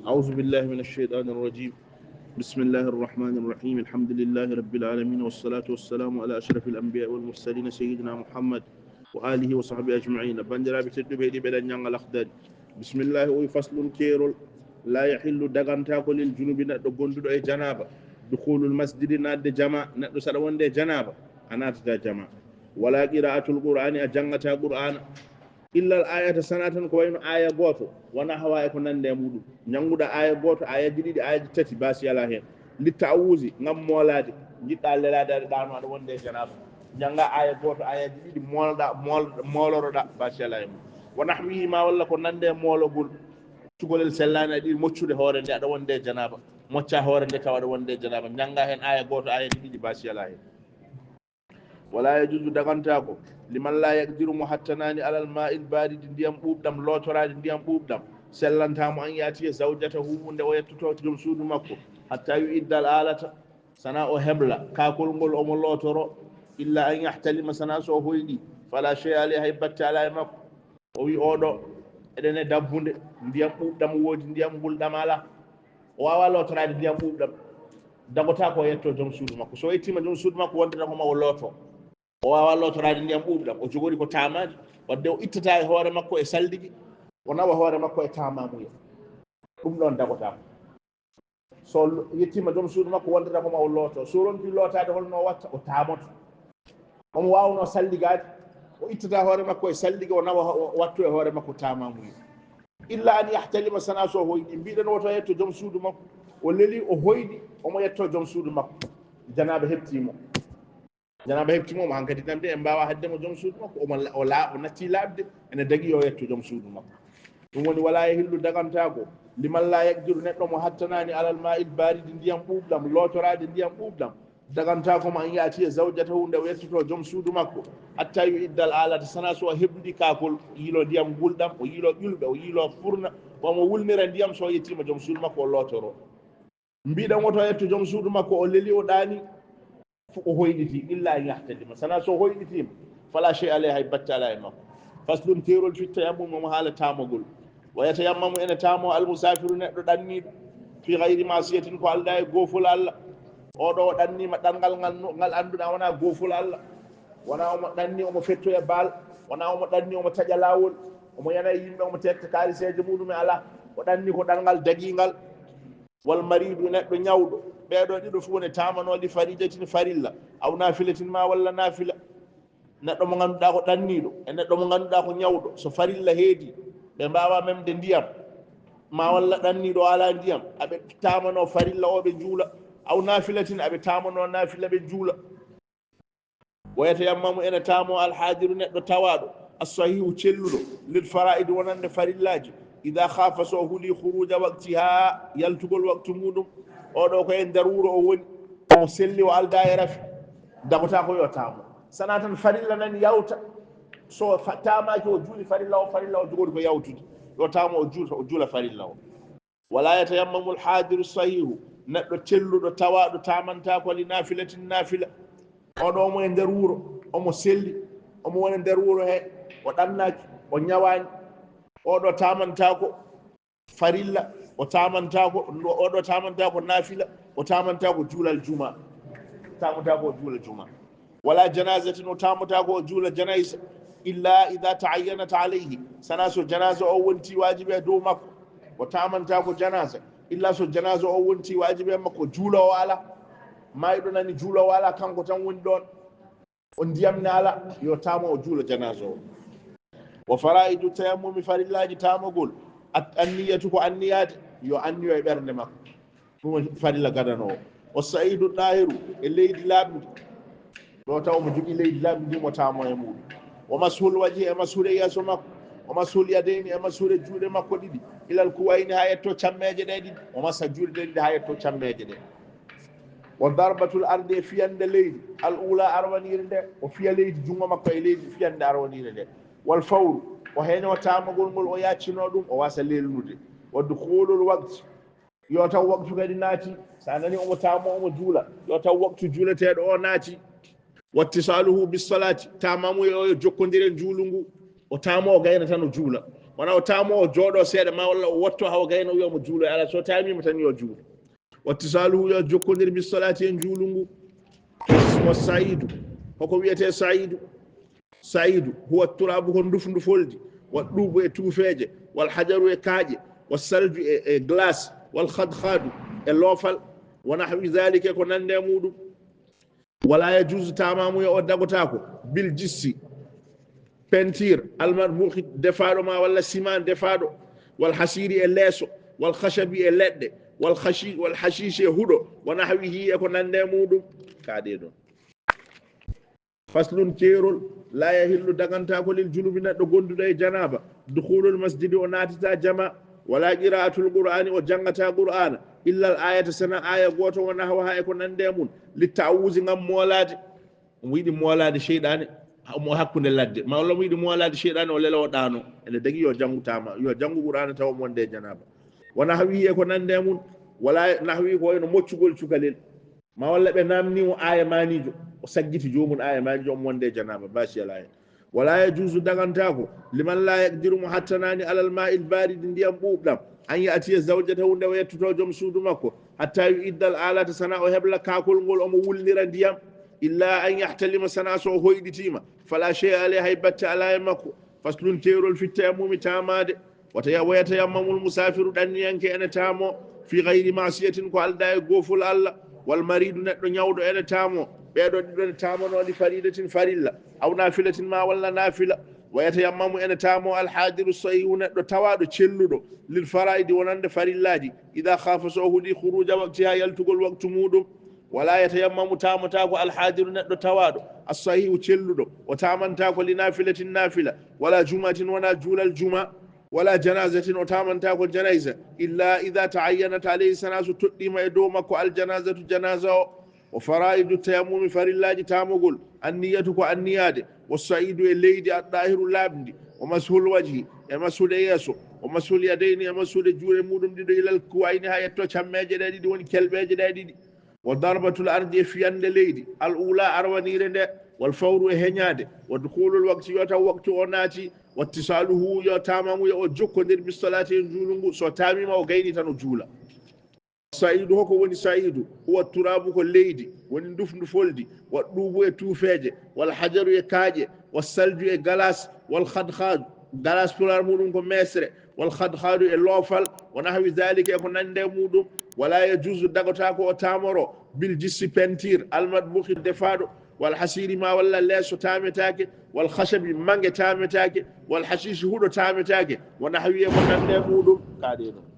أعوذ بالله من الشيطان الرجيم. بسم الله الرحمن الرحيم. الحمد لله رب العالمين، والصلاة والسلام على أشرف الأنبياء والمرسلين سيدنا محمد وآله وصحبه أجمعين. بندرا بتدبي دي بلا نيان الأخدان. بسم الله وفصل كيرول لا يحل دغانتا للجنوب ندو غوندو اي جنابه دخول المسجد ناد جماع ندو سدوند جنابه انات دا جماع ولا قراءة القرآن أجنغتا قرآن إلا الآية سنة كوين آية غوتو وانا هواي كنان دي مودو نيانغودا آية غوتو آية جديد آية تتي باسي الله هين للتعوذي نم مولادي جيتا لا دانو ادو وندي جنابه نيانغا آية غوتو آية جديد مولورو دا باسي الله هين ونحوي ما ولا كنان دي مولو غول tugolel sellani aɗi moccude hoore nde aɗa wonde janaba mocca hoore nde tawa aɗa wonde janaba ñanga hen aya goto aya ɗiɗi basiyala hen wala yajuzu dagantako liman la yaqdiru mo hattanani alal ma'il baridi ndiyam ɓuuɓɗam lotorade ndiyam ɓuuɓɗam sellantamo an yaati e zawjatahu nde o yettoto joom suudu makko hatta yu iddal alata sana o hebla kakol ngol omo lotoro illa an yahtalima sana so hoyɗi fala chey ali hay batte ala e makko o wi oɗo eɗen e dabbude ndiyam ɓuuɓɗam woodi ndiyam ngulɗam ala o wawa lotorade ndiyam ɓuuɓɗam dagota ko yetto joom suudu makko so yettima joom suudu makko wondata ko ma o looto o wawa lotorade ndiyam ɓuuɓɗam o jogori ko tamade wadde o ittata e hoore makko e saldigi o nawa hoore makko e tamamuya ɗum ɗon dagotako so yettima joom suudu makko wondata ko ma o looto so ronki lootade holno watta o tamoto omo wawno salligade o ittata hoore makko e saldigi o nawa wattu e hoore makko tamamuya illa an yahtalima sana so hoyɗi mbiɗen woto yetto joom suudu makko o leeli o hoyɗi omo yetto joom suudu makko janaba heɓtimo mo hankkadi namde en mbawa haddemo joom suudu makko o natti labde ene dagui yo yetto joom suudu makko ɗum woni wala e hillu dagantako liman la yaqdiru neɗɗo mo hattanani alal ma'il baridi ndiyam ɓuuɓɗam lotorade ndiyam ɓuuɓɗam dagantako mo an yaati e zawjatahu nde o yettoto joom suudu makko hatta yu iddal alata sana so heɓɗi kakol yiilo ndiyam gulɗam o yiilo ƴulɓe o yiilo furna omo wulnira ndiyam so yettima joom suudu makko o lotoro mbiɗan woto yetto joom suudu makko o leeli o ɗaani o hoyɗiti illa an yahtadima sana so hoyɗitima fala chey alay hay batte ala e makko faslum terol fitta yammum omo haala tamogol wayata yammamu ene tamo almusafiru neɗɗo ɗanniɗo fi gayri masiyatin ko alda e goofol allah oɗo o ɗannima ɗanngal ngal annduɗa wona goofol allah wona omo ɗanni omo fetto e baal wona omo ɗanni omo taƴa lawol omo yana e yimɓe omo tetta kaliseje muɗum e ala o ɗanni ko ɗanngal daguingal wal maridu neɗɗo ñawɗo ɓeɗo ɗiɗo fof ne tamanoɗi faridatin farilla aw nafilatin ma walla nafila neɗɗo mo ganduɗa ko ɗanniɗo e neɗɗo mo ganduɗa ko ñawɗo so farilla heedi ɓe mbawa memde ndiyam ma walla ɗanniɗo ala ndiyam aɓe tamano farilla o ɓe juula aw nafilatin aɓe tamano nafila ɓe juula wayata yammamu ene tamo alhaadiru neɗɗo tawaɗo assahihu celluɗo lil fara'id wonande farillaji ida khafa so huuli khuruja waqtiha yaltugol waktu muɗum oɗo ko e nder wuuro o woni omo selli o alda e rafi dagota ko yo tamo sana tan farilla nan yawta so tamaki o juuli farilla o jogori ko yawtude yo tamo o juula farilla o wala yatayammamu alhaadiru sahihu neɗɗo celluɗo tawaɗo tamantako li nafilatin nafila oɗo omo e nder wuuro omo selli omo woni nder wuuro he o ɗannaki o ñawani oɗo tamantako farilla o tamantako oɗo tamantako nafila o tamantako juulal juma wala janazatin o tamantako o juula janaysa illa ida taayyanat alayhi sana so janaza o wonti wajibe dow makko o tamantako janaza illa so janaza o wonti wajibe makko juulowo ala mayɗo nani juulowo ala kanko tan woni ɗon o ndiyamne ala yo tamo o juula janaza o wa faraidu tayammumi farillaji tamogol anniyatu ko anniyade yo anniyo e ɓernde makko ɗum farilla gadanowo o saidu ɗahiru e leydi laaɓdi ɗo taw mo jogui leydi laaɓdi ndi mo tamo e muɗum o mashul waji e mashure yeeso makko o mashul yadeyni e mashure juuɗe makko ɗiɗi ilal kuwayni ha yetto cammeje ɗe ɗiɗi o massa juuɗe ɗe ɗiɗi ha yetto cammeje ɗe o darbatul arde e fiyande leydi al ula arwanire nde o fiya leydi jungo makko e leydi fiyande arwanire nde wal fawru o heño tamagol ngol o yaccino ɗum o wasa lelnude wadde kuulol waktu yo taw waktu kadi naati sa nani omo tamo omo juula yo taw waktu juuleteɗo o naati wattisaluhu bisalati tamamu o jokkodire juulu ngu o tamo o gayna tan o juula wana o tamo o jooɗo seeɗa ma walla o wotto haw gayno wiya mo juulo ala so tamima tan yo juulo wattisaluhu yo jokkodir bis salati en juulu ngu wa saidu hoko wiyete saidu huwa turabu ko ndufndufoldi wa ɗuuɓu e tuufeeje wal hajaru e kaaƴe wa salju e glace wal khadkhadu e loofal wa nahwi dhalika ko nande muɗum wala yajuzu tamamuya o dagotako bil jissi peinture almarbuhi defaɗo ma walla ciment defaɗo wal hasiri e leeso wal khashabi e leɗɗe wal hashish e huɗo wa nahwihi e ko nande muɗum kaɗe ɗon faslun keerol la yahillu dagantako lil junubi neɗɗo gonduɗo e janaba dukhulul masjidi o natita jama wala qira'atul qur'ani o jangata qur'ana illa al ayata sana aya goto wa nahwaha e ko nande mun litta'awuzi ngam molade mo yiɗi molade sheyɗane mo hakkunde ladde ma walla mo yiɗi molade sheyɗane o lelo ɗano ene dagi yo jangutama yo jangu qur'ana taw monde janaba wa nahwi e ko nande mun wala nahwi ko wayno moccugol cukalel ma walla ɓe namni o aya manijo o saggiti jomum aya manijo o monde janaba basi ala hen wala yajuzu dagantako liman la yaqdiru mo hattanani alal ma'il baridi ndiyam ɓuɓɗam an yatiya zawjatahu nde o yettoto joom suudu makko hatta yu iddal alata sana o hebla kakol ngol omo wulnira ndiyam illa an yahtalima sana so hoyɗitima fala chey ale hay batte ala e makko faslun keerol fitta e mumi tamade wayatayammamul musafiru ɗanniyanke ene tamo fi gayri masiyatin ko alda e gofol allah wal maridu neɗɗo ñawɗo ene tamo ɓeɗo ɗiɗo ene tamonoɗi faridatin farilla aw nafilatin ma walla nafila wayatayammamu ene tamo alhadiru sahihu neɗɗo tawaɗo celluɗo lil faraidi wonande farillaji ida khafa so huuɗi khuruja waqtiha yaltugol waktu muɗum wala yatayammamu tamata ko alhadiru neɗɗo tawaɗo assahihu celluɗo o tamanta ko li nafilatin nafila wala jumatin wona juulal juma wala janazatin o tamanta ko janaiza illa ida taayyanat alayhi sana so toɗɗima e dow makko aljanazatu janaza o faraidu tayammumi farillaji tamogol anniyatu ko anniyade wasaidu e leydi addahiru labdi o mashul wajhi e masude yeeso o mashul yadayni e masude juure muɗum ɗiɗo ilal kuwayni ha yetto cammeje ɗe ɗiɗi woni kelɓeje ɗe ɗiɗi wa darbatul ardi e fiyande leydi al ula arwanire nde wal fawru e heñade wa dukhulul waqti yo taw waktu o naati wattisaluhu yo tamamuya o jokkodir bis salati en juulu ngu so tamima o gayni tan o juula saidu hoko woni saidu huwa turabu ko leydi woni ndufndufoldi wa ɗuuɓu e tuufeeje wal hajaru e kaaƴe wa salju e galas wal khadkhadu galas pular muɗum ko mesre wal khadkhadu e loofal wa nahwi dhalika e ko nande muɗum wala yajuzu dagotako o tamoro bil jissi peinture almadbuhi defaɗo wal hasiri ma walla leeso tametake wal khashabi mange tametake wal hashishi huɗo tametake wa nahwi e ko nande muɗum kaɗe ɗum